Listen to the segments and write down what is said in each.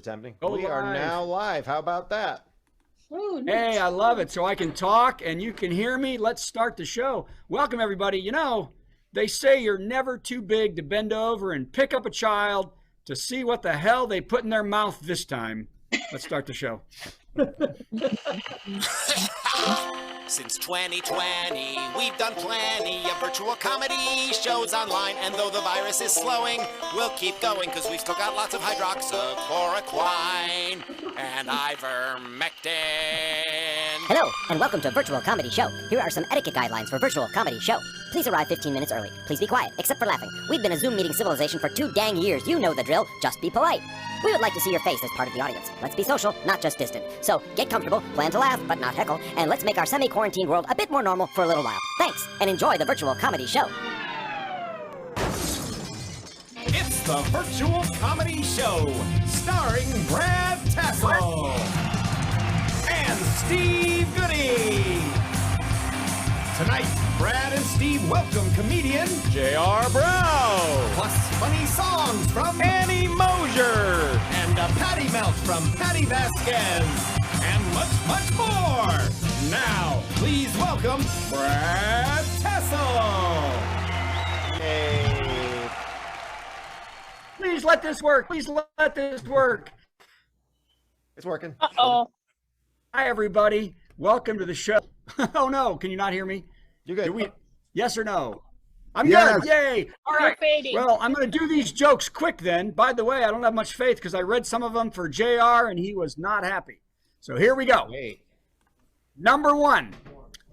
attempting. Go We are live. now live. How about that? Oh, nice. Hey, I love it. So I can talk and you can hear me. Let's start the show. Welcome, everybody. You know, they say you're never too big to bend over and pick up a child to see what the hell they put in their mouth this time. Let's start the show. Since 2020, we've done plenty of virtual comedy shows online. And though the virus is slowing, we'll keep going because we've still got lots of hydroxychloroquine and ivermectin. Hello, and welcome to Virtual Comedy Show. Here are some etiquette guidelines for Virtual Comedy Show. Please arrive 15 minutes early. Please be quiet, except for laughing. We've been a Zoom meeting civilization for 2 dang years. You know the drill. Just be polite. We would like to see your face as part of the audience. Let's be social, not just distant. So get comfortable, plan to laugh, but not heckle, and let's make our semi-quarantine world a bit more normal for a little while. Thanks, and enjoy the Virtual Comedy Show. It's the Virtual Comedy Show, starring Brad Tassell and Steve Goodie. Tonight, Brad and Steve welcome comedian J.R. Brown. plus funny songs from Annie Mosier. and a Patti melt from Patti Vasquez, and much, much more. Now, please welcome Brad Tassell. Hey. Please let this work. Please let this work. It's working. Uh-oh. Hi, everybody. Welcome to the show. Oh, no. Can you not hear me? You good? Do we? Yes or no? I'm Yes. good. Yay. All You're right. fading. Well, I'm going to do these jokes quick then. By the way, I don't have much faith because I read some of them for JR and he was not happy. So here we go. Wait. Number 1,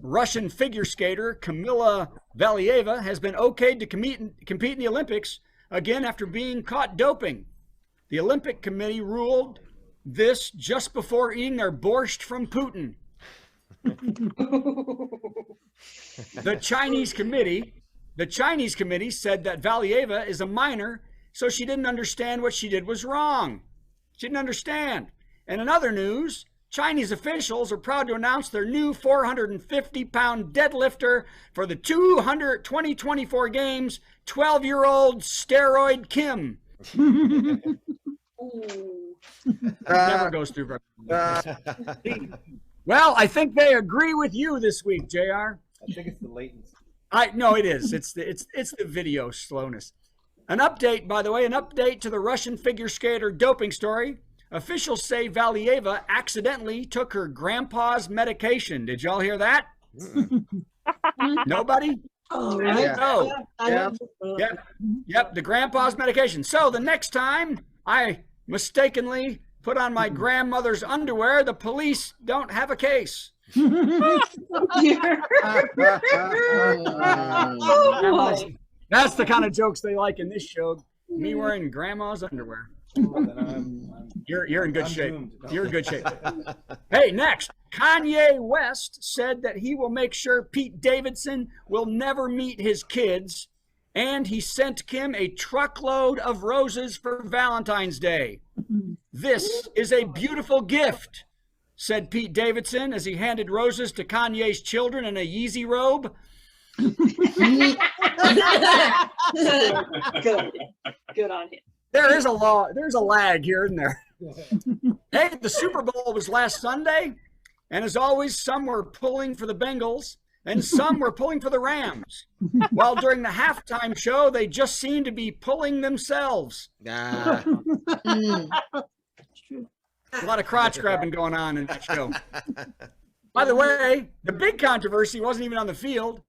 Russian figure skater Kamila Valieva has been okayed to compete in the Olympics again after being caught doping. The Olympic Committee ruled this just before eating their borscht from Putin. The Chinese committee said that Valieva is a minor, so she didn't understand what she did was wrong. She didn't understand. And in other news, Chinese officials are proud to announce their new 450-pound deadlifter for the 2024 Games, 12-year-old steroid Kim. Ooh. Never goes through. Well, I think they agree with you this week, JR. I think it's the latency. No, it is. It's the video slowness. An update, by the way, an update to the Russian figure skater doping story. Officials say Valieva accidentally took her grandpa's medication. Did y'all hear that? Nobody? Oh, Yeah. No. Yep. Yep, the grandpa's medication. So the next time I mistakenly put on my grandmother's underwear, the police don't have a case. Oh, That's the kind of jokes they like in this show. Me wearing grandma's underwear. You're in good shape. You're in good shape. Hey, next, Kanye West said that he will make sure Pete Davidson will never meet his kids, and he sent Kim a truckload of roses for Valentine's Day. This is a beautiful gift, said Pete Davidson as he handed roses to Kanye's children in a Yeezy robe. Good on him. There's a lag here, isn't there? Hey, the Super Bowl was last Sunday, and as always, some were pulling for the Bengals, and some were pulling for the Rams. While during the halftime show, they just seemed to be pulling themselves. Nah. A lot of crotch grabbing going on in that show. By the way, the big controversy wasn't even on the field.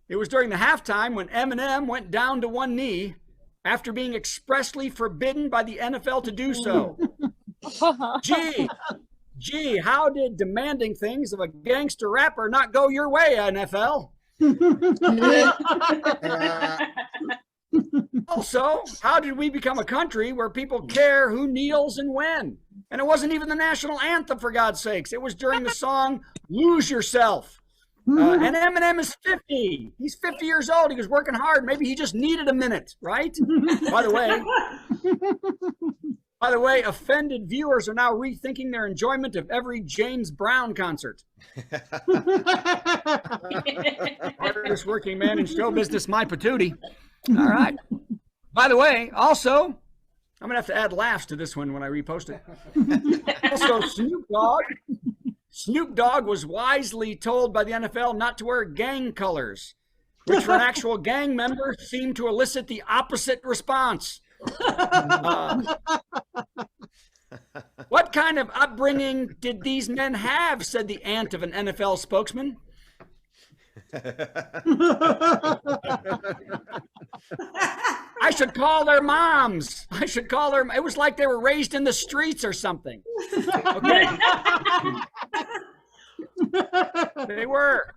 It was during the halftime when Eminem went down to one knee after being expressly forbidden by the NFL to do so. Gee, how did demanding things of a gangster rapper not go your way, NFL? Also, how did we become a country where people care who kneels and when? And it wasn't even the national anthem, for God's sakes. It was during the song Lose Yourself. And Eminem is 50. He's 50 years old. He was working hard. Maybe he just needed a minute, right? By the way, offended viewers are now rethinking their enjoyment of every James Brown concert. Hardest working man in show business, my patootie. All right. By the way, also, I'm going to have to add laughs to this one when I repost it. Also, Snoop Dogg was wisely told by the NFL not to wear gang colors, which for an actual gang member seemed to elicit the opposite response. What kind of upbringing did these men have, said the aunt of an NFL spokesman. I should call their moms. It was like they were raised in the streets or something. Okay. They were.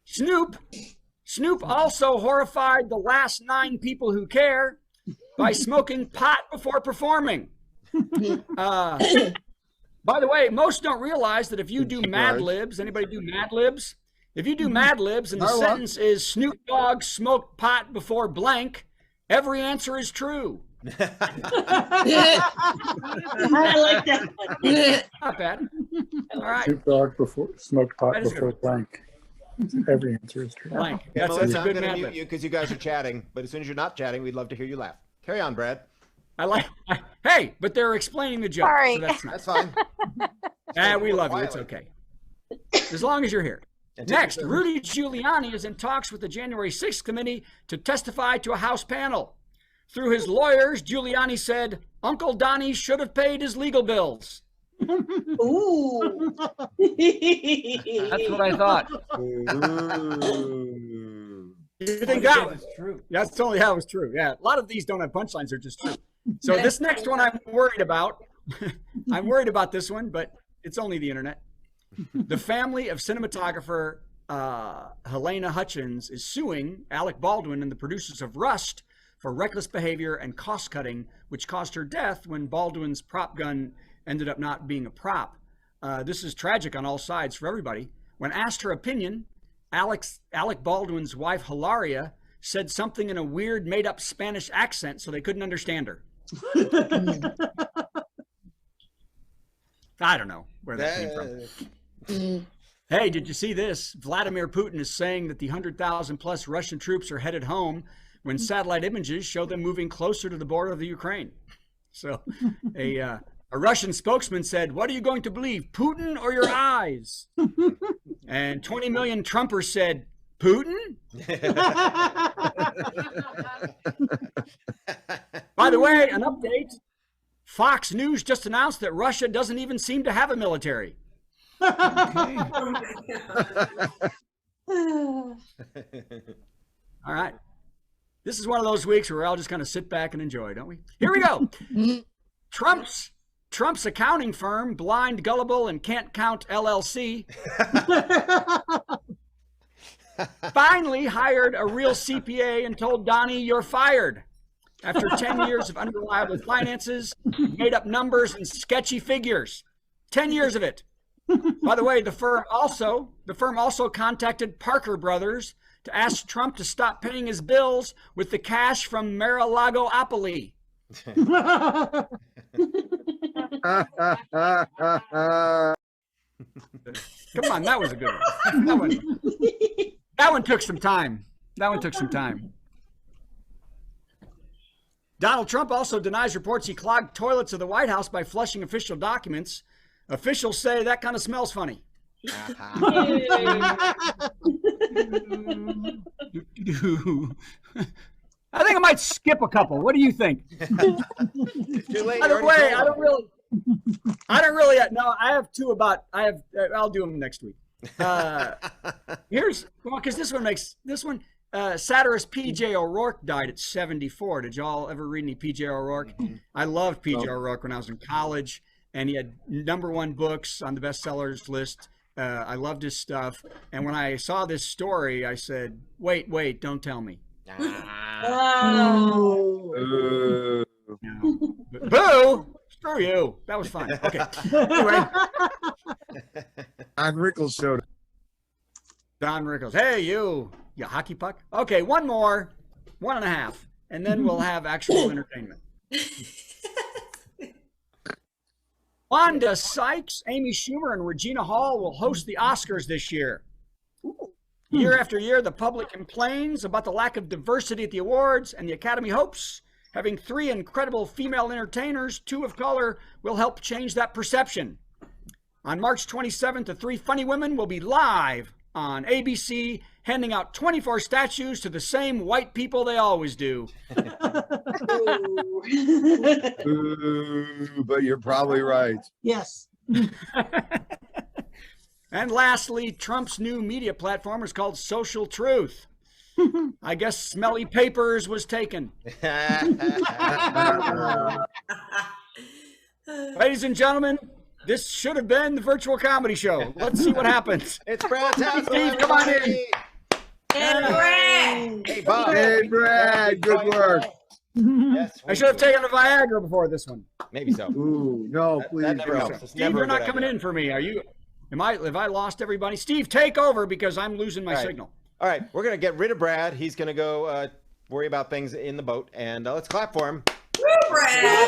Snoop also horrified the last 9 people who care by smoking pot before performing. By the way, most don't realize that if you do Mad Libs, anybody do Mad Libs? If you do Mad Libs and the sentence is Snoop Dogg smoked pot before blank, every answer is true. I like that one. Not bad. All right. Snoop Dogg smoked pot before blank. Every answer is true. Blank. Yeah, That's Melissa, a I'm good going to Mad mute Lib. you because you guys are chatting. But as soon as you're not chatting, we'd love to hear you laugh. Carry on, Brad. Hey, but they're explaining the joke. Sorry. So that's nice. That's fine. We love you. It's okay. As long as you're here. Next, Rudy Giuliani is in talks with the January 6th committee to testify to a House panel. Through his lawyers, Giuliani said, Uncle Donnie should have paid his legal bills. Ooh. That's what I thought. You think that was true? That's totally how it was true. Yeah, a lot of these don't have punchlines; they're just true. So this next one, I'm worried about. I'm worried about this one, but it's only the internet. The family of cinematographer Helena Hutchins is suing Alec Baldwin and the producers of Rust for reckless behavior and cost cutting, which caused her death when Baldwin's prop gun ended up not being a prop. This is tragic on all sides for everybody. When asked her opinion, Alec Baldwin's wife, Hilaria, said something in a weird made-up Spanish accent so they couldn't understand her. I don't know where that came from. Hey, did you see this? Vladimir Putin is saying that the 100,000 plus Russian troops are headed home when satellite images show them moving closer to the border of the Ukraine. So a Russian spokesman said, what are you going to believe, Putin or your eyes? And 20 million Trumpers said, Putin? By the way, an update. Fox News just announced that Russia doesn't even seem to have a military. Okay. All right. This is one of those weeks where we're all just going to sit back and enjoy, don't we? Here we go. Trump's accounting firm, Blind, Gullible, and Can't Count LLC, finally hired a real CPA and told Donnie, you're fired. After 10 years of unreliable finances, made up numbers and sketchy figures. 10 years of it. By the way, the firm also contacted Parker Brothers to ask Trump to stop paying his bills with the cash from Mar-a-Lago-opoly. Come on, that was a good one. That one took some time. Donald Trump also denies reports he clogged toilets of the White House by flushing official documents. Officials say that kind of smells funny. I think I might skip a couple. What do you think? Too late. By the way, I don't really. No, I have two about. I'll do them next week. Because this one. Satirist P.J. O'Rourke died at 74. Did y'all ever read any P.J. O'Rourke? I loved P.J. O'Rourke when I was in college, and he had #1 books on the bestsellers list. I loved his stuff. And when I saw this story, I said, wait, don't tell me. Oh. Boo! Screw you. That was fun. Okay. Anyway. Don Rickles showed up. Don Rickles. Hey, you hockey puck. Okay, one more. 1.5. And then we'll have actual entertainment. Wanda Sykes, Amy Schumer, and Regina Hall will host the Oscars this year. Year after year, the public complains about the lack of diversity at the awards, and the Academy hopes Having 3 incredible female entertainers, 2 of color, will help change that perception. On March 27th, the 3 funny women will be live on ABC, handing out 24 statues to the same white people they always do. Ooh, but you're probably right. Yes. And lastly, Trump's new media platform is called Social Truth. I guess Smelly Papers was taken. Ladies and gentlemen, this should have been the virtual comedy show. Let's see what happens. It's Brad Tassell. Steve, come on in. And Brad. Hey, Bob. Hey, Brad, good work. Yes, I should have taken a Viagra before this one. Maybe so. Ooh, no, That please. never no. helps. It's Steve, never you're a not good coming idea. in for me. Are you? Have I lost everybody? Steve, take over because I'm losing my All right. signal. All right, we're gonna get rid of Brad. He's gonna go worry about things in the boat, and let's clap for him. Brad.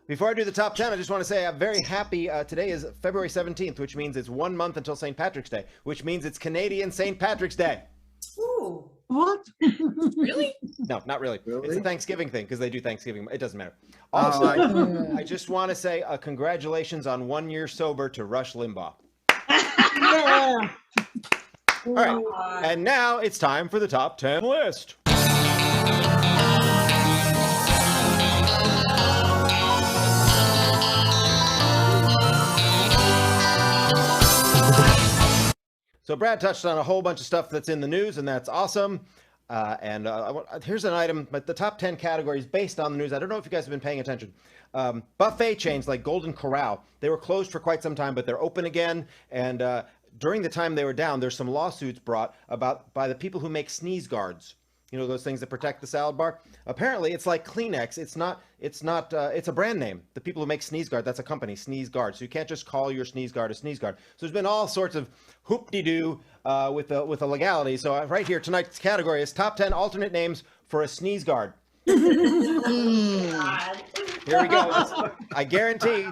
Before I do the top 10, I just want to say I'm very happy. Today is February 17th, which means it's 1 month until St. Patrick's Day, which means it's Canadian St. Patrick's Day. Ooh. What? Really? No, not really. Really? It's a Thanksgiving thing because they do Thanksgiving. It doesn't matter. Also, I just want to say congratulations on 1 year sober to Rush Limbaugh. Yeah. All right, and now it's time for the top 10 list. So Brad touched on a whole bunch of stuff that's in the news, and that's awesome. Here's an item, but the top 10 categories based on the news. I don't know if you guys have been paying attention. Buffet chains like Golden Corral, they were closed for quite some time, but they're open again. And during the time they were down, there's some lawsuits brought about by the people who make sneeze guards. You know, those things that protect the salad bar. Apparently, it's like Kleenex. It's a brand name. The people who make Sneeze Guard, that's a company, Sneeze Guard. So you can't just call your sneeze guard a sneeze guard. So there's been all sorts of hoop-de-doo with the legality. So right here, tonight's category is top 10 alternate names for a sneeze guard. Here we go. I guarantee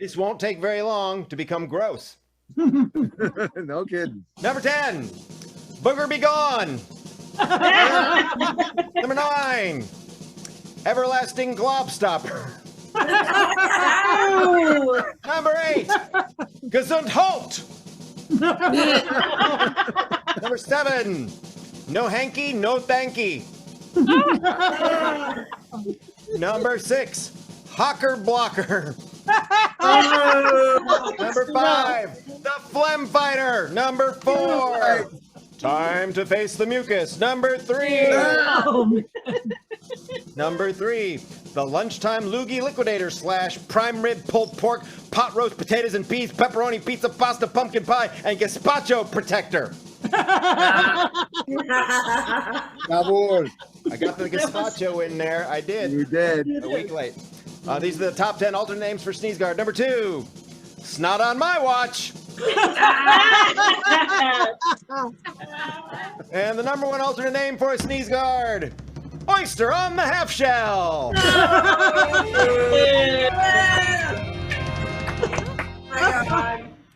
this won't take very long to become gross. No kidding. Number 10, Booger Be Gone. Number 9, Everlasting Globstopper. Number 8, Gesundheit. Number 7, No Hanky, No Thanky. Number 6, Hawker Blocker. Number 5, The Phlegm Fighter. Number 4, Time to Face the Mucus. Number 3. Number 3, the Lunchtime Loogie Liquidator / Prime Rib Pulled Pork Pot Roast Potatoes and Peas Pepperoni Pizza Pasta Pumpkin Pie and Gazpacho Protector. Bravo. I got the gazpacho in there. I did. You did. A week late. These are the top 10 alternate names for Sneeze Guard. Number 2, Snot on My Watch. And the number 1 alternate name for a sneeze guard, Oyster on the Half Shell.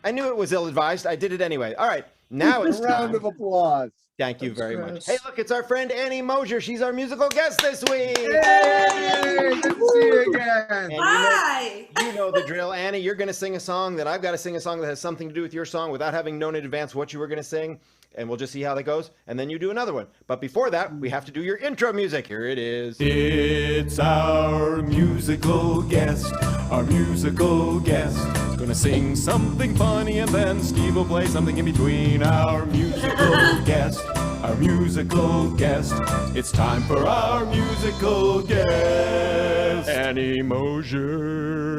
I knew it was ill-advised. I did it anyway. All right, now it's A round of time. applause. Thank you very much. Hey, look, it's our friend Annie Mosier. She's our musical guest this week. Hey, good to see you again. And Hi. you know the drill. Annie, you're going to sing a song that I've got to sing a song that has something to do with your song without having known in advance what you were going to sing. And we'll just see how that goes. And then you do another one. But before that, we have to do your intro music. Here it is. It's our musical guest, Gonna sing something funny and then Steve will play something in between. Our musical guest, It's time for our musical guest, Annie Mosier.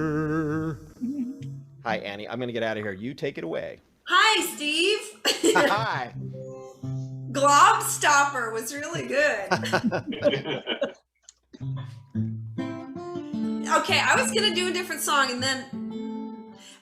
Hi, Annie. I'm going to get out of here. You take it away. Hi, Steve. Hi. Globstopper was really good. Okay, I was gonna do a different song, and then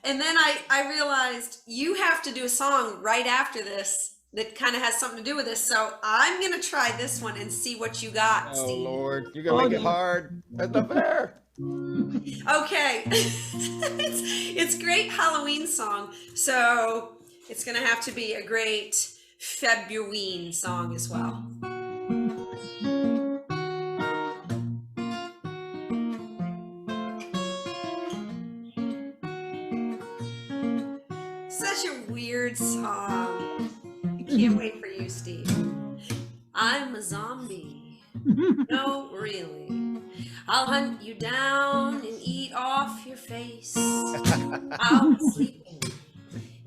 I realized you have to do a song right after this that kind of has something to do with this. So I'm gonna try this one and see what you got, Oh, Steve. Lord. You're going to make it hard. That's not fair. Okay, it's a great Halloween song, so it's gonna have to be a great February song as well. such a weird song. I can't wait for you, Steve. I'm a zombie. No, really. I'll hunt you down and eat off your face. I'll be sleeping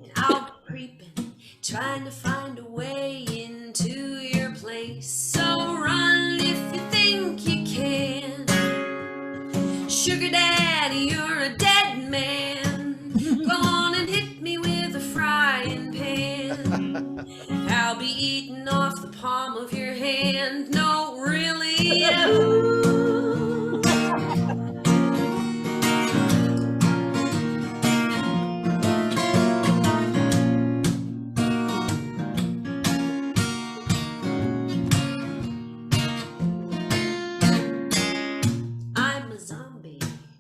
and I'll be creeping, trying to find a way into your place. So run if you think you can. Sugar daddy, you're a dead man. Go on and hit me with a frying pan. I'll be eating off the palm of your hand. No, really. Ooh. I'm a zombie.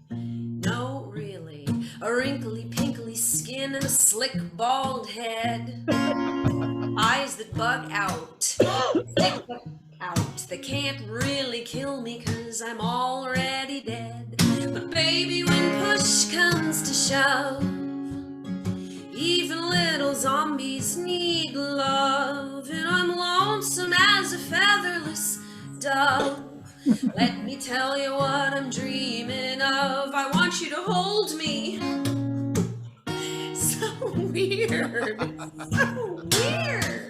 No, really. A wrinkly, pinkly skin and a slick, bald head. Eyes that bug out. They bug out. They can't really kill me 'cause I'm already dead. But baby, when push comes to shove, even little zombies need love. And I'm lonesome as a featherless dove. Let me tell you what I'm dreaming of. I want you to hold me. So weird. So weird.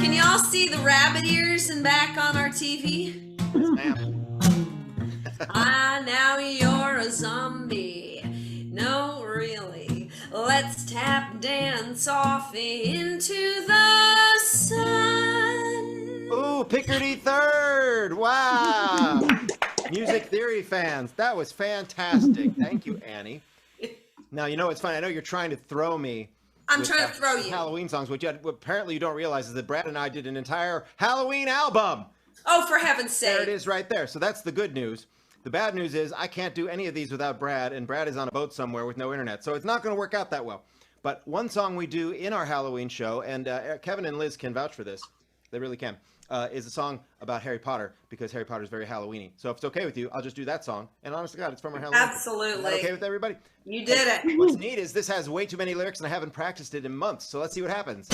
Can y'all see the rabbit ears in back on our TV? Now you're a zombie. No, really. Let's tap dance off into the sun. Ooh, Picardy third. Wow. Music theory fans, that was fantastic. Thank you, Annie. Now, you know what's funny? I know you're trying to throw me. I'm trying to throw you. Halloween songs. What apparently you don't realize is that Brad and I did an entire Halloween album. Oh, for heaven's sake. There it is right there. So that's the good news. The bad news is I can't do any of these without Brad, and Brad is on a boat somewhere with no internet. So it's not going to work out that well. But one song we do in our Halloween show, and Kevin and Liz can vouch for this. They really can. Is a song about Harry Potter, because Harry Potter is very Halloween-y. So if it's okay with you, I'll just do that song. And honest to God, it's from our Halloween. Absolutely. Is that okay with everybody? You did it. What's neat is this has way too many lyrics, and I haven't practiced it in months. So let's see what happens.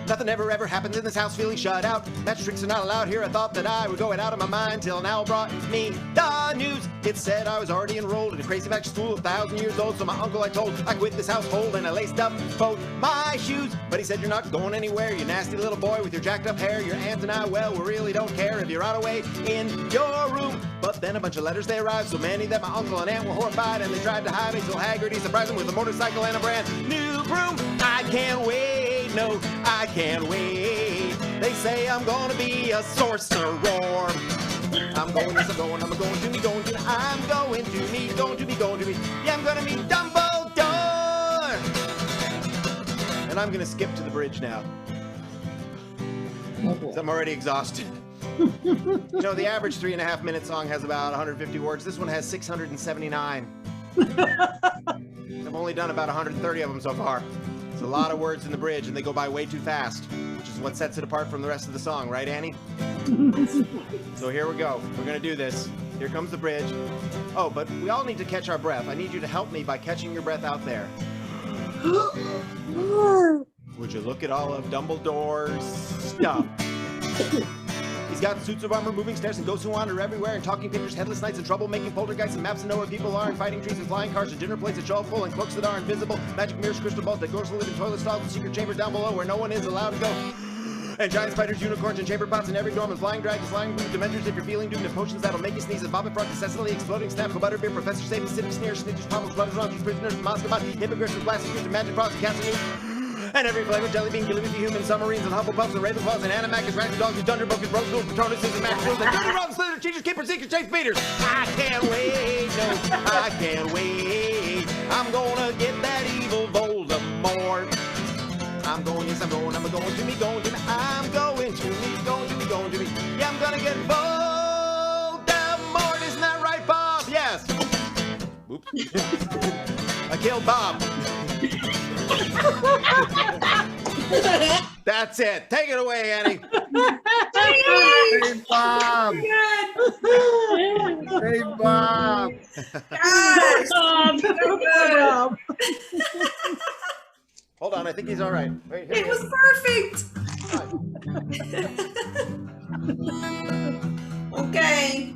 Nothing ever happens in this house, feeling shut out. Match tricks are not allowed here. I thought that I would go out of my mind till now brought me the news. It said I was already enrolled in a crazy magic school, 1,000 years old. So my uncle I told I quit this household, and I laced up both my shoes. But he said, you're not going anywhere, you nasty little boy with your jacked up hair. Your aunt and I, well, we really don't care if you're out away in your room. But then a bunch of letters they arrived, so many that my uncle and aunt were horrified, and they tried to hide me till Haggerty surprised them with a motorcycle and a brand new broom. I can't wait, no, I can't wait. They say I'm gonna be a sorcerer. I'm going, yes, I'm going to me, going to me, I'm going to me, going to me, going to me. Yeah, I'm gonna meet Dumbledore. And I'm gonna skip to the bridge now. I'm already exhausted. You know, the average 3.5-minute song has about 150 words. This one has 679. I've only done about 130 of them so far. It's a lot of words in the bridge, and they go by way too fast, which is what sets it apart from the rest of the song, right, Annie? So here we go. We're gonna do this. Here comes the bridge. Oh, but we all need to catch our breath. I need you to help me by catching your breath out there. Would you look at all of Dumbledore's stuff? He's got suits of armor, moving stairs, and ghosts who wander everywhere, and talking pictures, headless knights, and trouble-making poltergeists, and maps that know where people are, and fighting trees, and flying cars, and dinner plates that show full, and cloaks that are invisible, magic mirrors, crystal balls that ghosts live in toilet stalls, and secret chambers down below where no one is allowed to go. And giant spiders, unicorns, and chamber pots in every dorm, and flying dragons, flying blue dementors if you're feeling doomed, and potions that'll make you sneeze, and bobbit frogs, incessantly exploding snaps, and butterbeer, professor safe, acidic sneers, snitches, pommels, blooders, monsters, prisoners, and Moscow, hypocrites, and blasting and magic frogs, and cats and news. And every flavor, jelly bean, gilly bean, human, submarines, and Hufflepuffs, and Ravenclaws, and Animagus, Ragged Dogs, and Dunderbookers, Rose Ghouls, Patronuses, and Max Rules, and Dirty Rotten Slithers, Teachers, Keepers, Secrets, Chase Beaters. I can't wait, no, I can't wait. I'm gonna get that evil Voldemort. I'm going, yes, I'm going to me, going to me, I'm going to me, going to me, going to me. Yeah, I'm gonna get Voldemort. Isn't that right, Bob? Yes. Oops. I killed Bob. That's it. Take it away, Annie. Hey, Bob. Hey, Bob. Gosh. Bob. Hold on, I think he's all right. Wait, here It he was is. perfect. Okay.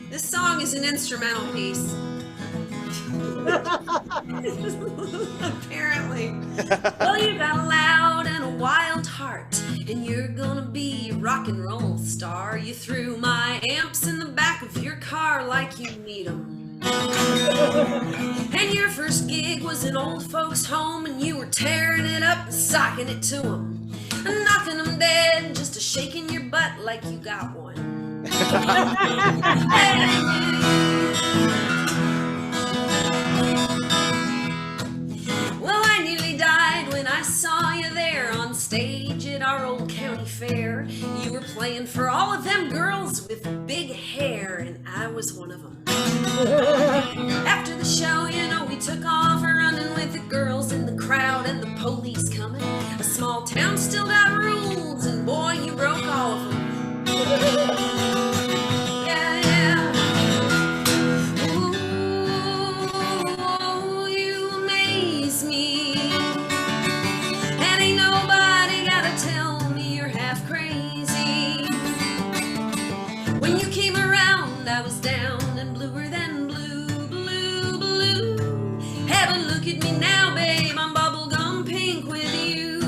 This song is an instrumental piece. Apparently. Well, you got a loud and a wild heart, and you're gonna be a rock and roll star. You threw my amps in the back of your car like you need 'em. And your first gig was an old folks' home, and you were tearing it up and socking it to 'em. And knocking them dead, just a shaking your butt like you got one. Well, I nearly died when I saw you there on stage at our old county fair. You were playing for all of them girls with big hair, and I was one of them. After the show, you know, we took off running with the girls in the crowd and the police coming. A small town still got rules, and boy, you broke all of them. Yeah, yeah. Ooh, you amaze me. And ain't nobody gotta tell me you're half crazy. When you came around, I was down and bluer than blue, blue, blue. Have a look at me now, babe, I'm bubblegum pink with you.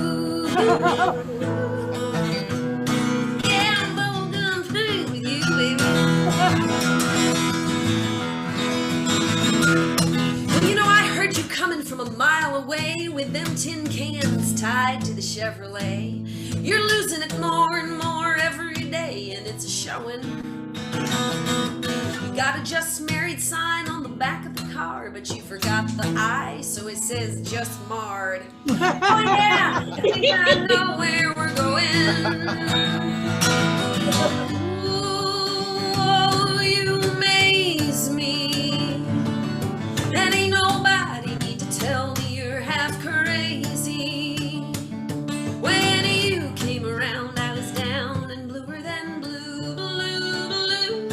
Yeah, I'm bubblegum pink with you, baby. Well, you know, I heard you coming from a mile away with them tin cans tied to the Chevrolet. You're losing it more and more every day, and it's a showing. You got a just married sign on the back of the car, but you forgot the I, so it says just marred. Oh yeah, I think I know where we're going. Ooh, you amaze me. And ain't nobody need to tell me you're half crazy. When you came around, I was down and bluer than blue, blue, blue.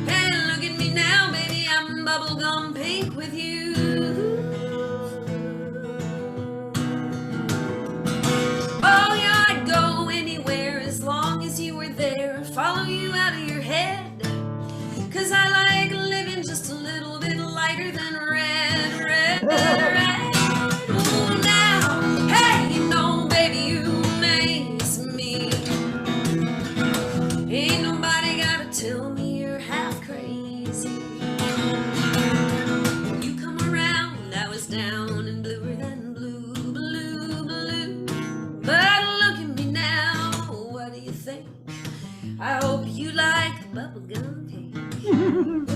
And look at me now, baby, I'm bubblegum pink with you. Oh yeah, I'd go anywhere as long as you were there. Follow you out of your head, 'cause I like living just a little bit lighter than red, red, red. Ooh, now, hey, you know, baby, you amaze me. Ain't nobody gotta tell me you're half crazy. When you come around, I was down and bluer than blue, blue, blue. But look at me now, what do you think? I hope you like bubblegum pink.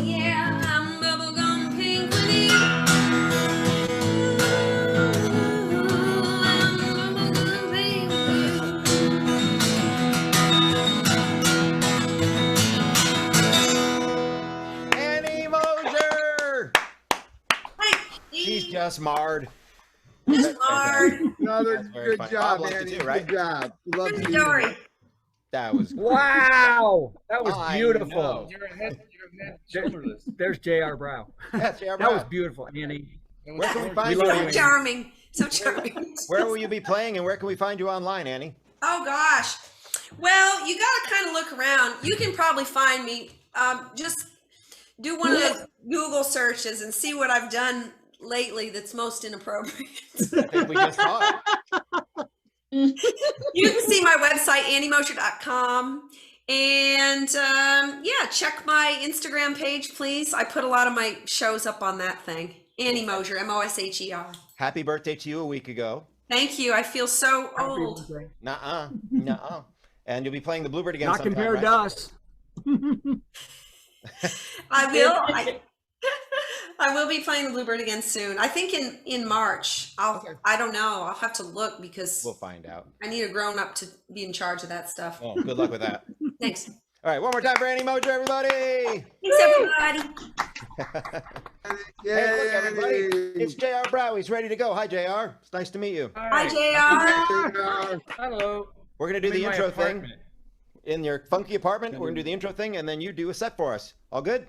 Yeah, I'm bubblegum pink with you. I'm bubblegum pink with you. Annie Moser. She's just marred. Just marred. Another That's very good funny. job, Bob loved it Annie. too, right? Good job. Love Good to hear story. that. That was Wow, that was I beautiful. know. There's J.R. Brow. That's That was beautiful, Annie. Where can we We find love you? you, So Annie. charming. So charming. Where will you be playing, and where can we find you online, Annie? Oh gosh. Well, you got to kind of look around. You can probably find me. Just do one of those Google searches and see what I've done lately that's most inappropriate. I think we just saw it. You can see my website, anniemosher.com. And yeah, check my Instagram page, please. I put a lot of my shows up on that thing. Annie Mosher, Mosher. Happy birthday to you a week ago. Thank you. I feel so old. Nuh-uh. Nuh-uh. And you'll be playing the Bluebird again Not sometime, compared right? to us. I will. I will be playing the Bluebird again soon. I think in March. I don't know. I'll have to look because We'll find out. I need a grown up to be in charge of that stuff. Well, good luck with that. Thanks. All right, one more time for Annie Mojo, everybody. Thanks, everybody. Hey, look, everybody. It's JR Brow. He's ready to go. Hi, JR. It's nice to meet you. Hi, JR. Hello. We're going to do the my intro thing apartment. in your funky apartment. We're going to do the intro thing, and then you do a set for us. All good?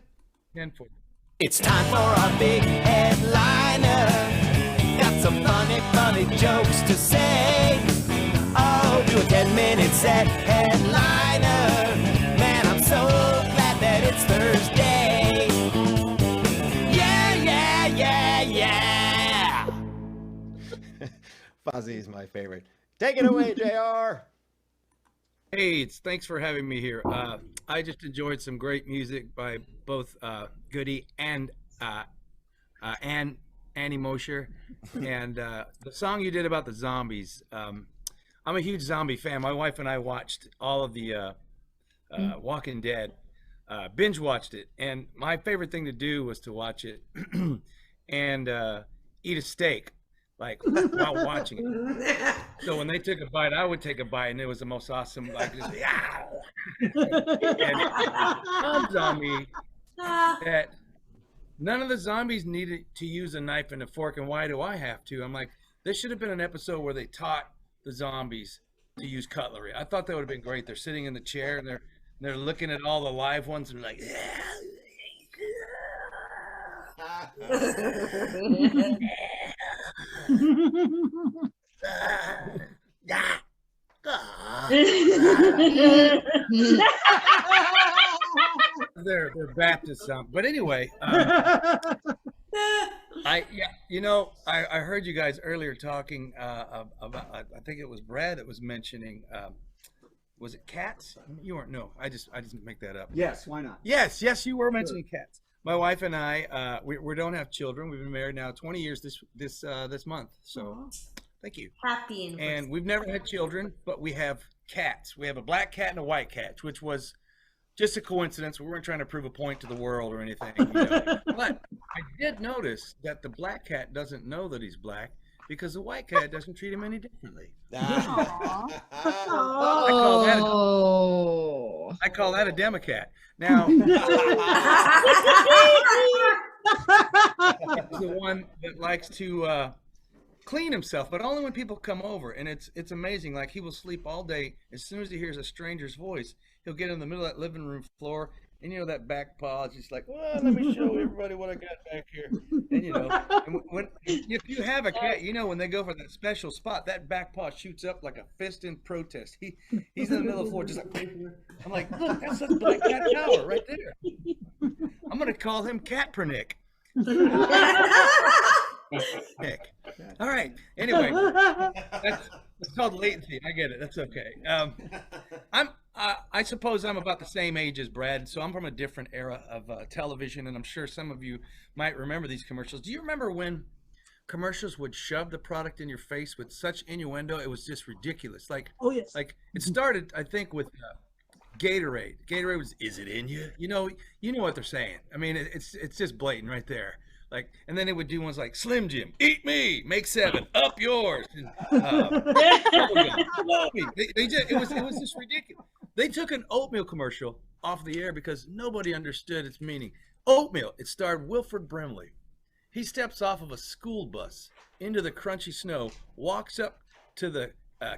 It's time for our big headliner. Got some funny jokes to say. Oh, do a 10-minute set headliner. Man, I'm so glad that it's Thursday. Yeah. Fozzie's my favorite. Take it away, JR. Hey, thanks for having me here. I just enjoyed some great music by both Goodie and Annie Mosher, and the song you did about the zombies. I'm a huge zombie fan. My wife and I watched all of the Walking Dead, binge watched it, and my favorite thing to do was to watch it and eat a steak, like while watching it. So when they took a bite, I would take a bite, and it was the most awesome, like just yeah. And it dawned on me that none of the zombies needed to use a knife and a fork, and why do I have to? I'm like, this should have been an episode where they taught the zombies to use cutlery. I thought that would have been great. They're sitting in the chair and they're looking at all the live ones and like, they're Baptist, but anyway. I heard you guys earlier talking about. I think it was Brad that was mentioning. Was it cats? You weren't. No, I just make that up. Yes, why not? Yes, you were mentioning cats. My wife and I, we don't have children. We've been married now 20 years this month. So, thank you. Happy anniversary. And we've never had children, but we have cats. We have a black cat and a white cat, which was just a coincidence. We weren't trying to prove a point to the world or anything. But I did notice that the black cat doesn't know that he's black because the white cat doesn't treat him any differently. I call that a Democrat. Now, the one that likes to clean himself, but only when people come over, and it's amazing. Like, he will sleep all day. As soon as he hears a stranger's voice, he'll get in the middle of that living room floor, and that back paw is just like, well, let me show everybody what I got back here. And if you have a cat, when they go for that special spot, that back paw shoots up like a fist in protest. He's in the middle of the floor just like, I'm like, look, that's the black cat tower right there. I'm gonna call him Catpernick. Nick. All right. Anyway, it's called latency. I get it. That's okay. I suppose I'm about the same age as Brad, so I'm from a different era of television, and I'm sure some of you might remember these commercials. Do you remember when commercials would shove the product in your face with such innuendo? It was just ridiculous. Like, oh yes. Like, it started, I think, with Gatorade. Gatorade was, is it in you? You know what they're saying. I mean, it's just blatant right there. Like, and then they would do ones like Slim Jim, eat me, make 7, up yours. And, it was just ridiculous. They took an oatmeal commercial off the air because nobody understood its meaning. Oatmeal. It starred Wilford Brimley. He steps off of a school bus into the crunchy snow, walks up to the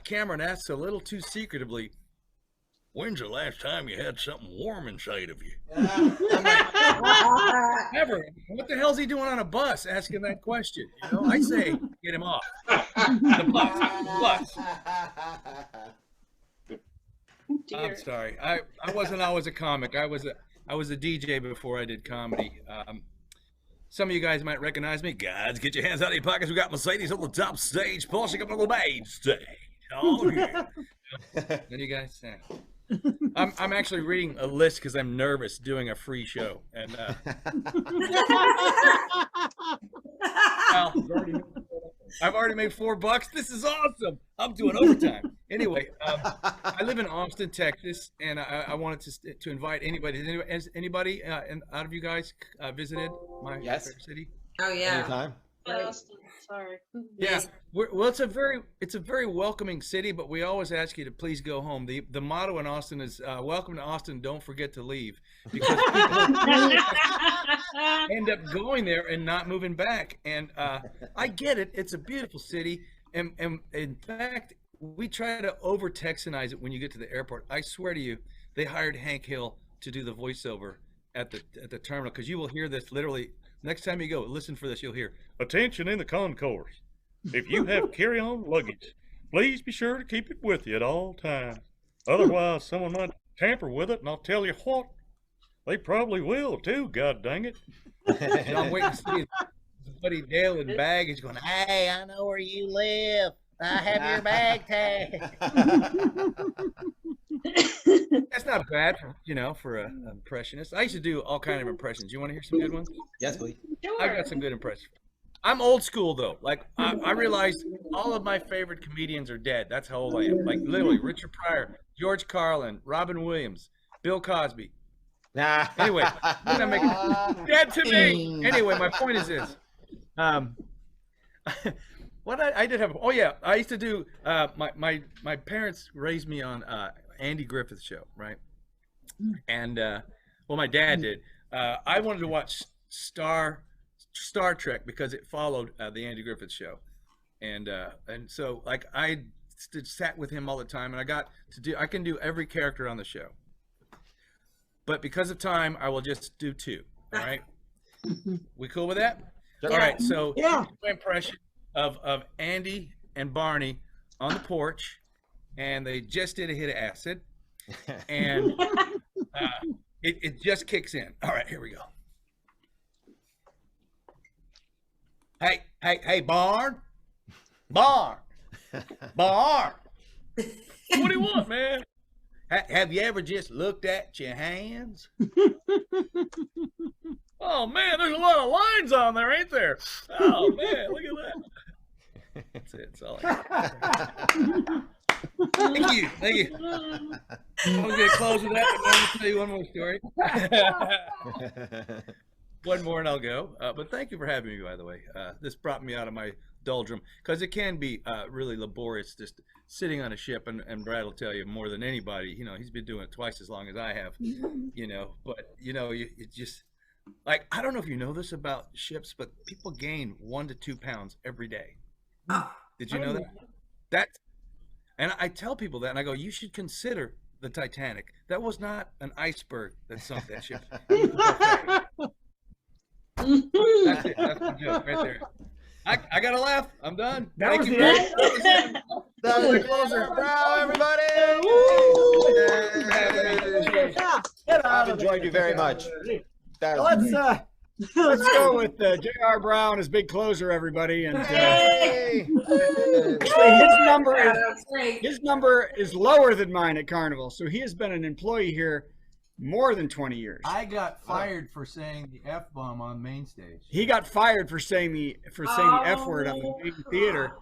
camera and asks a little too secretively, "When's the last time you had something warm inside of you?" I'm like, never. What the hell's he doing on a bus asking that question? I say, get him off. The bus. I'm sorry. I wasn't always a comic. I was a DJ before I did comedy. Some of you guys might recognize me. Guys, get your hands out of your pockets. We got Mercedes on the top stage, polishing up on the main stage. Oh, yeah. Then you guys, I'm actually reading a list because I'm nervous doing a free show, and I've already made $4. This is awesome. I'm doing overtime. Anyway, I live in Austin, Texas, and I wanted to invite anybody. Has anybody out of you guys visited my favorite city? Oh yeah. Anytime. Austin, sorry. Yeah. Well, it's a very welcoming city, but we always ask you to please go home. The motto in Austin is "Welcome to Austin. Don't forget to leave," because people end up going there and not moving back. And I get it; it's a beautiful city, and in fact, we try to over Texanize it when you get to the airport. I swear to you, they hired Hank Hill to do the voiceover at the terminal, because you will hear this literally. Next time you go, listen for this. You'll hear, "Attention in the concourse. If you have carry-on luggage, please be sure to keep it with you at all times. Otherwise, someone might tamper with it, and I'll tell you what, they probably will too, god dang it." And I'm waiting to see his buddy Dale in baggage going, "Hey, I know where you live. I have your bag tag." That's not bad for an impressionist. I used to do all kind of impressions. You want to hear some good ones? Yes, please. I got some good impressions. I'm old school though. Like I realized all of my favorite comedians are dead. That's how old I am. Like literally, Richard Pryor, George Carlin, Robin Williams, Bill Cosby. Anyway, I'm making dead to me. Anyway, my point is this. What I did have. Oh yeah, I used to do. My parents raised me on Andy Griffith's show, right? And well, my dad did. I wanted to watch Star Trek because it followed the Andy Griffith show, and so like I sat with him all the time, and I got to do. I can do every character on the show, but because of time, I will just do 2. All right, we cool with that? All right. So my impression of Andy and Barney on the porch, and they just did a hit of acid, and it just kicks in. All right, here we go. Hey, Barn. What do you want, man? Have you ever just looked at your hands? Oh man, there's a lot of lines on there, ain't there? Oh man, look at that. That's it. That's all I got. Thank you. I'm gonna close with that, but I'm gonna tell you one more story. One more and I'll go. But thank you for having me, by the way. This brought me out of my doldrum, because it can be really laborious just sitting on a ship, and Brad will tell you more than anybody. He's been doing it twice as long as I have. But it just like, I don't know if you know this about ships, but people gain 1 to 2 pounds every day. Did you know that? And I tell people that, and I go, you should consider the Titanic. That was not an iceberg that sunk that ship. That's it. That's the joke right there. I got to laugh. I'm done. That was Thank the you. end. That was the closer. Bravo, everybody! I've enjoyed you very much. Let's go with J.R. Brown as big closer, everybody. And his number is lower than mine at Carnival, so he has been an employee here more than 20 years. I got fired for saying the F-bomb on main stage. He got fired for saying the F word on the main theater.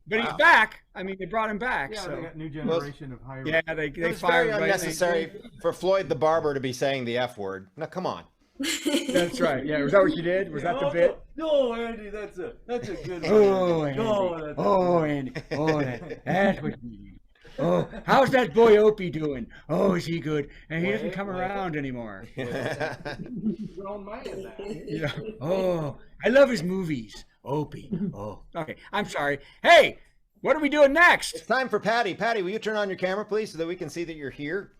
But he's back. I mean, they brought him back. Yeah, so. they got a new generation of high. Yeah, they It's fired. very unnecessary for Floyd the barber to be saying the F word. Now, come on. That's right. Yeah, was that what you did? Was that the bit? No, Andy, that's a good one. Oh, Andy. Oh, Andy. Oh, that's what you need. Oh, how's that boy Opie doing? Oh, is he good? And he doesn't come around anymore. Grown man now. Yeah. Oh, I love his movies. Opie. Oh, okay. I'm sorry. Hey, what are we doing next? It's time for Patti. Patti, will you turn on your camera, please, so that we can see that you're here?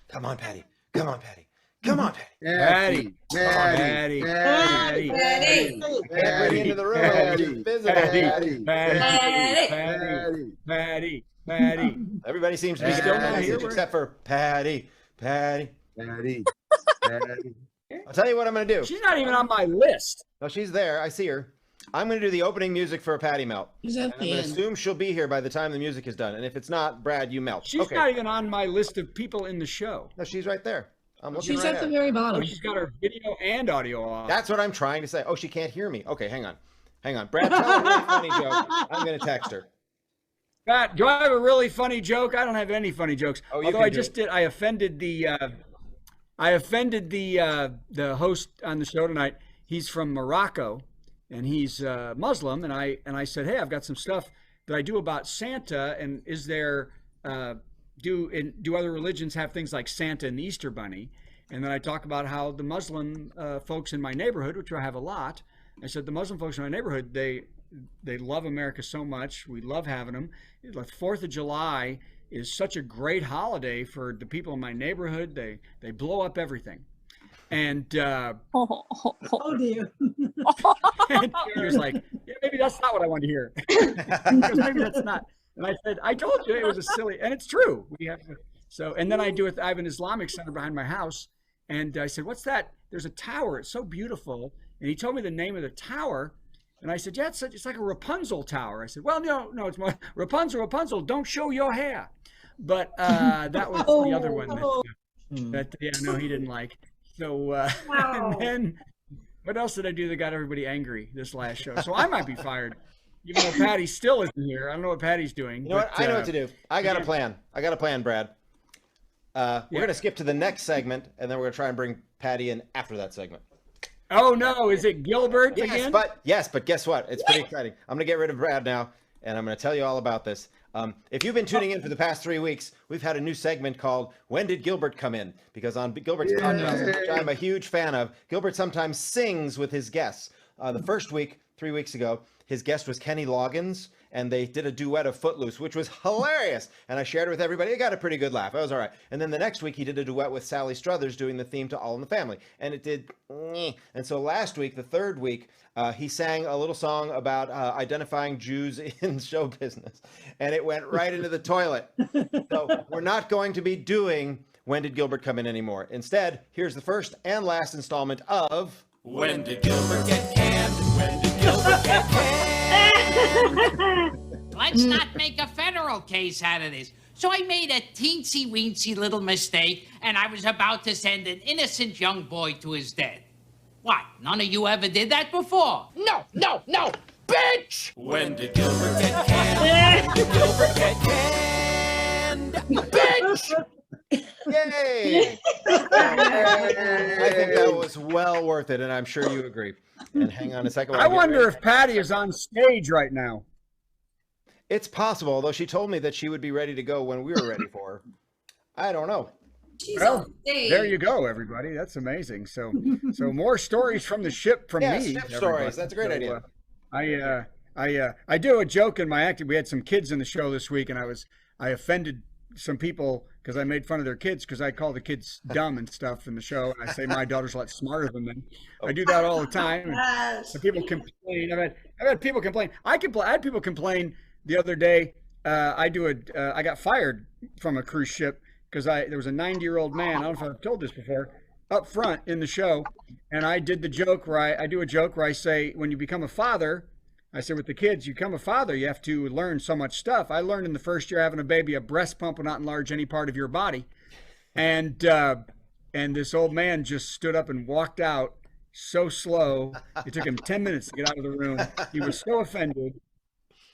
Come on, Patti. Come on, Patti. Come on, Patti. Patty. Bring into the room. Patty. Everybody seems to be Still getting a not here, message except for Patti. I'll tell you what I'm going to do. She's not even on my list. No, she's there. I see her. I'm going to do the opening music for a Patti melt. She's at I'm the going to end. assume she'll be here by the time the music is done. And if it's not, Brad, you melt. She's not even on my list of people in the show. No, she's right there. I'm looking She's right at the her. very Oh, bottom. she's got her video and audio off. That's what I'm trying to say. Oh, she can't hear me. Okay, hang on. Brad, tell her a really funny joke. I'm going to text her. Pat, do I have a really funny joke? I don't have any funny jokes. Oh, Although I just did. I offended the host on the show tonight. He's from Morocco, and he's Muslim. And I said, hey, I've got some stuff that I do about Santa. And is there do other religions have things like Santa and the Easter Bunny? And then I talk about how the Muslim folks in my neighborhood, which I have a lot, I said the Muslim folks in my neighborhood, they love America so much. We love having them. The 4th of July is such a great holiday for the people in my neighborhood. They blow up everything. And Oh dear. and he was like, yeah, maybe that's not what I wanted to hear. He goes, maybe that's not. And I said, I told you it was a silly, and it's true. We have to, so, and then I have an Islamic center behind my house. And I said, what's that? There's a tower. It's so beautiful. And he told me the name of the tower. And I said, yeah, it's like a Rapunzel tower. I said, well, no, it's more Rapunzel, don't show your hair. But that was the other one that he didn't like. So, wow. And then what else did I do that got everybody angry this last show? So I might be fired, even though Patti still isn't here. I don't know what Patti's doing. You know what? I know what to do. I got a plan, Brad. We're going to skip to the next segment, and then we're going to try and bring Patti in after that segment. Oh, no. Is it Gilbert again? Yes, but guess what? It's pretty exciting. I'm going to get rid of Brad now, and I'm going to tell you all about this. If you've been tuning in for the past 3 weeks, we've had a new segment called When Did Gilbert Come In? Because on Gilbert's podcast, which I'm a huge fan of, Gilbert sometimes sings with his guests. The first week, 3 weeks ago, his guest was Kenny Loggins, and they did a duet of Footloose, which was hilarious. And I shared it with everybody. It got a pretty good laugh. It was all right. And then the next week, he did a duet with Sally Struthers doing the theme to All in the Family. And it did. And so last week, the third week, he sang a little song about identifying Jews in show business. And it went right into the toilet. So we're not going to be doing When Did Gilbert Come In anymore. Instead, here's the first and last installment of When Did Gilbert Get Canned? When did Gilbert get canned? Let's not make a federal case out of this. So I made a teensy-weensy little mistake, and I was about to send an innocent young boy to his death. What, none of you ever did that before? No, bitch! When did Gilbert get canned? When did Gilbert get canned? Bitch! Yay! I think that was well worth it, and I'm sure you agree. And hang on a second. I wonder if Patti is on stage right now. It's possible, although she told me that she would be ready to go when we were ready for her. I don't know. Well, there you go, everybody. That's amazing. So more stories from the ship from me. Ship stories. That's a great idea. I do a joke in my acting. We had some kids in the show this week, and I offended some people because I made fun of their kids because I call the kids dumb and stuff in the show. I say my daughter's a lot smarter than them. I do that all the time. And people complain. I've had people complain. I had people complain the other day. I got fired from a cruise ship because there was a 90-year-old man. I don't know if I've told this before. Up front in the show, and I did the joke where I do a joke where I say when you become a father. I said, with the kids, you become a father, you have to learn so much stuff. I learned in the first year having a baby, a breast pump will not enlarge any part of your body. And this old man just stood up and walked out so slow. It took him 10 minutes to get out of the room. He was so offended.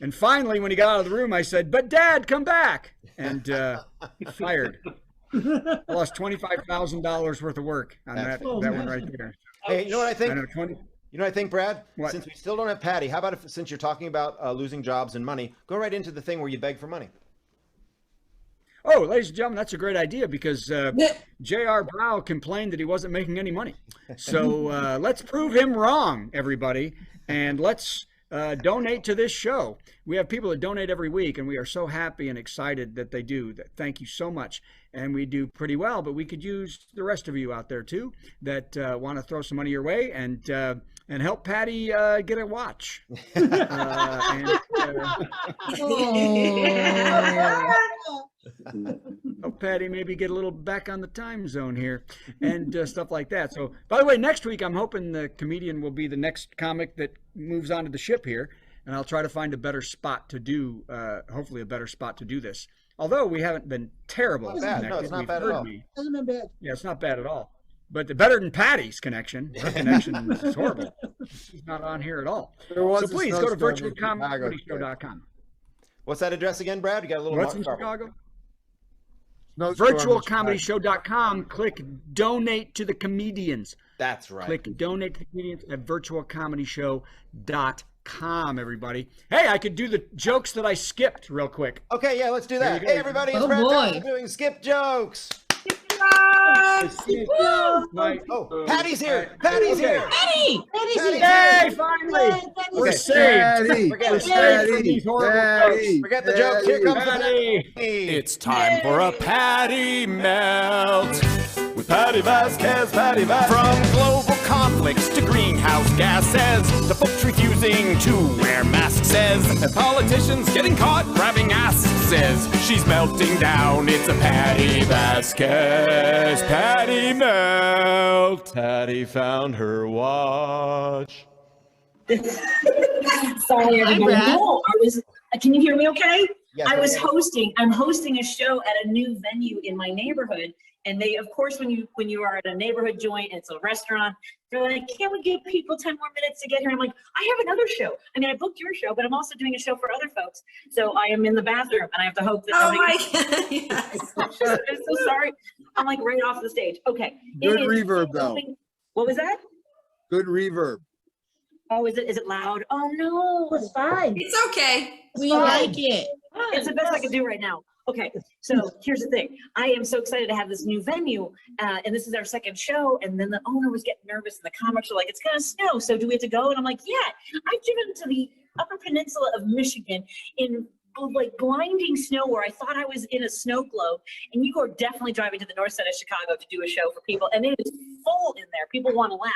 And finally, when he got out of the room, I said, but Dad, come back. And fired. I lost $25,000 worth of work on that one right there. Hey, you know what I think? You know what I think, Brad? What? Since we still don't have Patti, how about since you're talking about losing jobs and money, go right into the thing where you beg for money. Oh, ladies and gentlemen, that's a great idea because J.R. Brow complained that he wasn't making any money. So let's prove him wrong, everybody, and let's donate to this show. We have people that donate every week, and we are so happy and excited that they do. Thank you so much. And we do pretty well, but we could use the rest of you out there, too, that want to throw some money your way and help Patti get a watch. Help Patti maybe get a little back on the time zone here and stuff like that. So, by the way, next week I'm hoping the comedian will be the next comic that moves onto the ship here, and I'll try to find a better spot to do, hopefully a better spot to do this. Although we haven't been terrible. No, it's not bad at all. Hasn't been bad. Yeah, it's not bad at all. But better than Patti's connection. Her connection is horrible. She's not on here at all. So please go to virtualcomedyshow.com. What's that address again, Brad? You got a little. What's in garble. Chicago? Snowstorm in virtualcomedyshow.com. Click donate to the comedians. That's right. Click donate to the comedians at virtualcomedyshow.com, everybody. Hey, I could do the jokes that I skipped real quick. Okay, yeah, let's do that. Hey, everybody, it's Oh, Brad boy. Tassell doing skip jokes. Oh, Patty's here. Patty's here. Patty's Patty. Hey, finally! We're saved. Patty. Forget We're it. saved from these horrible jokes. Forget the jokes. Here comes the Patty. It's time for a Patti melt with Patti Vasquez, Patti Vasquez. From global conflicts to greenhouse gases to folks refusing to wear masks, says, and politicians getting caught grabbing asses, says she's melting down. It's a Patti Vasquez, Patti melt. Patty found her watch. Sorry, everybody. Brad. No, can you hear me okay? Yes, I'm okay. hosting a show at a new venue in my neighborhood. And they, of course, when you are at a neighborhood joint, it's a restaurant, they're like, can't we give people 10 more minutes to get here? I'm like, I have another show. I mean, I booked your show, but I'm also doing a show for other folks. So I am in the bathroom and I have to hope that. Oh my God. Yes. I'm so sorry. I'm like right off the stage. Okay. Good reverb, though. What was that? Good reverb. Oh, is it loud? Oh no, it's fine. It's okay. We like it. It's the best I can do right now. Okay, so here's the thing. I am so excited to have this new venue, and this is our second show. And then the owner was getting nervous, and the comics were like, "It's gonna snow, so do we have to go?" And I'm like, "Yeah." I've driven to the Upper Peninsula of Michigan in like blinding snow, where I thought I was in a snow globe. And you are definitely driving to the north side of Chicago to do a show for people, and it is full in there. People want to laugh.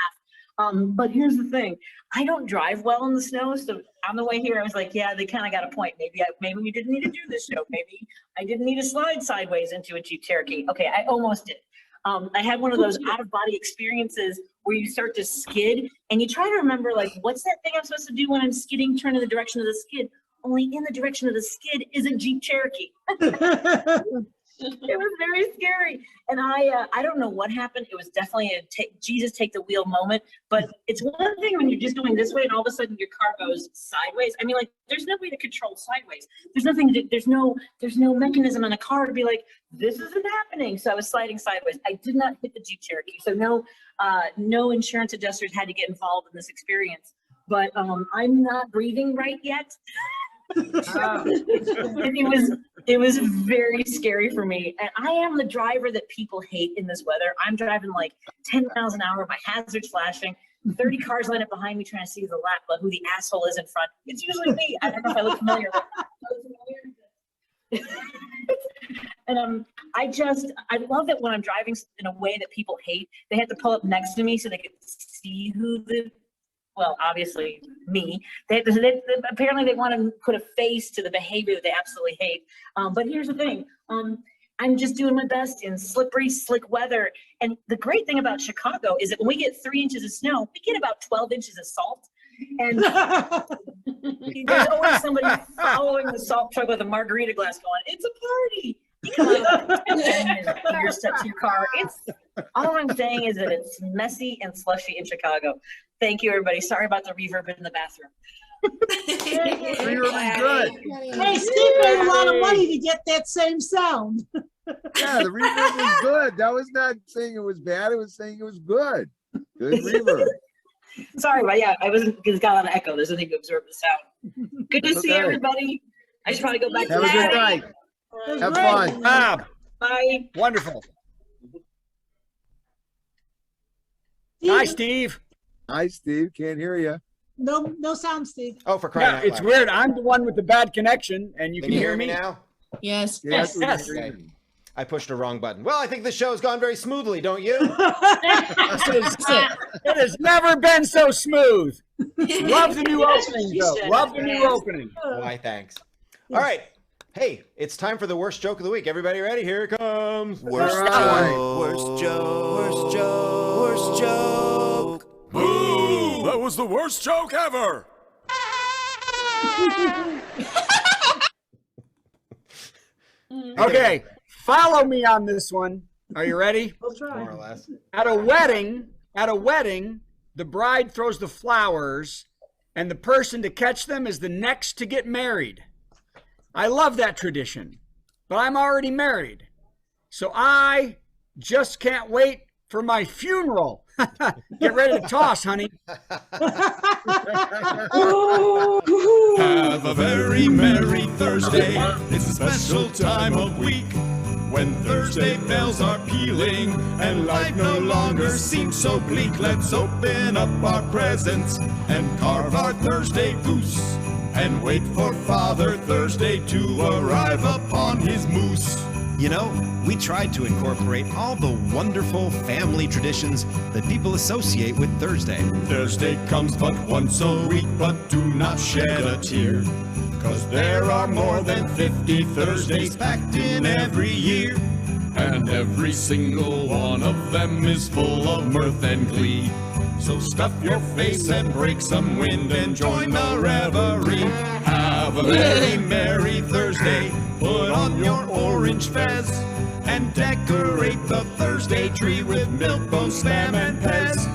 But here's the thing. I don't drive well in the snow. So on the way here, I was like, yeah, they kind of got a point. Maybe we didn't need to do this show. Maybe I didn't need to slide sideways into a Jeep Cherokee. Okay, I almost did. I had one of those out of body experiences where you start to skid and you try to remember, like, what's that thing I'm supposed to do when I'm skidding, turn in the direction of the skid? Only in the direction of the skid is a Jeep Cherokee. It was very scary. And I don't know what happened. It was definitely a Jesus take the wheel moment. But it's one thing when you're just going this way and all of a sudden your car goes sideways. I mean, like, there's no way to control sideways. There's no mechanism in a car to be like, this isn't happening. So I was sliding sideways. I did not hit the Jeep Cherokee. So no insurance adjusters had to get involved in this experience. But I'm not breathing right yet. It was very scary for me. And I am the driver that people hate in this weather. I'm driving like 10 miles an hour, my hazards flashing, 30 cars line up behind me trying to see who the asshole is in front. It's usually me. I don't know if I look familiar. And I love that when I'm driving in a way that people hate, they have to pull up next to me so they can see well, obviously me. Apparently they want to put a face to the behavior that they absolutely hate. But here's the thing. I'm just doing my best in slippery, slick weather. And the great thing about Chicago is that when we get 3 inches of snow, we get about 12 inches of salt. And there's always somebody following the salt truck with a margarita glass going, it's a party. You come out and you're stuck to your car. All I'm saying is that it's messy and slushy in Chicago. Thank you, everybody. Sorry about the reverb in the bathroom. Reverb is good. Hey, Steve paid a lot of money to get that same sound. Yeah, the reverb was good. That was not saying it was bad. It was saying it was good. Good reverb. Sorry, but yeah, it's got a lot of echo. There's nothing to absorb the sound. Good to see everybody. I should probably go back to Have a good night. Have fun. Bob. Bye. Wonderful. Hi, Steve. Hi, Steve. Can't hear you. No sound, Steve. Oh, for crying out It's loud. weird. I'm the one with the bad connection, and you can hear me now? Yes. Yes. Okay. I pushed the wrong button. Well, I think this show has gone very smoothly, don't you? It has never been so smooth. Love the new opening, though. Love the new opening. Why, thanks. All right. Hey, it's time for the worst joke of the week. Everybody ready? Here it comes. Worst joke, worst joke, worst joke, worst joke. Boo! That was the worst joke ever. Okay, follow me on this one. Are you ready? We'll try. More or less. At a wedding, the bride throws the flowers, and the person to catch them is the next to get married. I love that tradition, but I'm already married. So I just can't wait for my funeral. Get ready to toss, honey. Have a very merry Thursday. It's a special time of week when Thursday bells are pealing and life no longer seems so bleak. Let's open up our presents and carve our Thursday goose and wait for Father Thursday to arrive upon his moose. You know, we tried to incorporate all the wonderful family traditions that people associate with Thursday. Thursday comes but once a week, but do not shed a tear, 'cause there are more than 50 Thursdays packed in every year, and every single one of them is full of mirth and glee. So stuff your face and break some wind and join the revelry. Have a very merry Thursday. Put on your orange fez and decorate the Thursday tree with milk, bone, spam, and pez.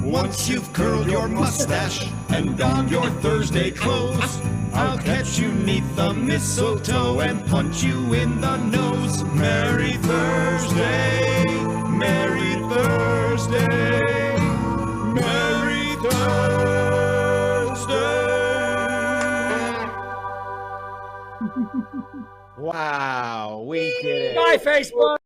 Once you've curled your mustache and donned your Thursday clothes, I'll catch you 'neath the mistletoe and punch you in the nose. Merry Thursday, Merry Thursday, Merry Thursday. Wow, we did it. Bye, Facebook.